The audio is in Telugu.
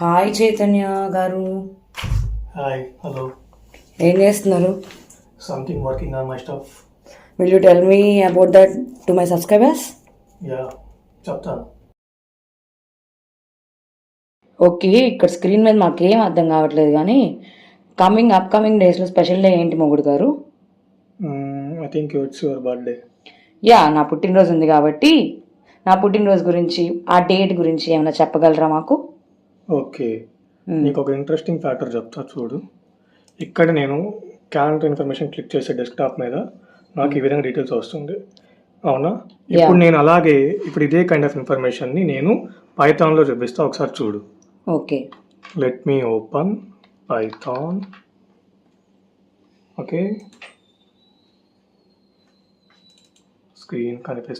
హాయ్ చైతన్య గారు, హాయ్ హలో ఏం చేస్తున్నారు? Something working on my stuff. Will you tell me about that to my subscribers? Yeah చెప్తాను. ఓకే, ఇక్కడ స్క్రీన్ మీద మాకేం అర్థం కావట్లేదు కానీ అప్కమింగ్ డేస్లో స్పెషల్ డే ఏంటి మొగుడు గారు? I think it's your birthday. Yeah, నా పుట్టినరోజు ఉంది కాబట్టి నా పుట్టినరోజు గురించి, ఆ డేట్ గురించి ఏమైనా చెప్పగలరా మాకు? ఓకే, నీకు ఒక ఇంట్రెస్టింగ్ ఫ్యాక్టర్ చెప్తా చూడు. ఇక్కడ నేను క్యాలెండర్ ఇన్ఫర్మేషన్ క్లిక్ చేసే డెస్క్టాప్ మీద నాకు ఈ విధంగా డీటెయిల్స్ వస్తుంది, అవునా? ఇప్పుడు నేను అలాగే ఇప్పుడు ఇదే కైండ్ ఆఫ్ ఇన్ఫర్మేషన్ని నేను పైథాన్లో చూపిస్తా, ఒకసారి చూడు. Okay, let me open Python. Okay, screen కనిపిస్తుంది.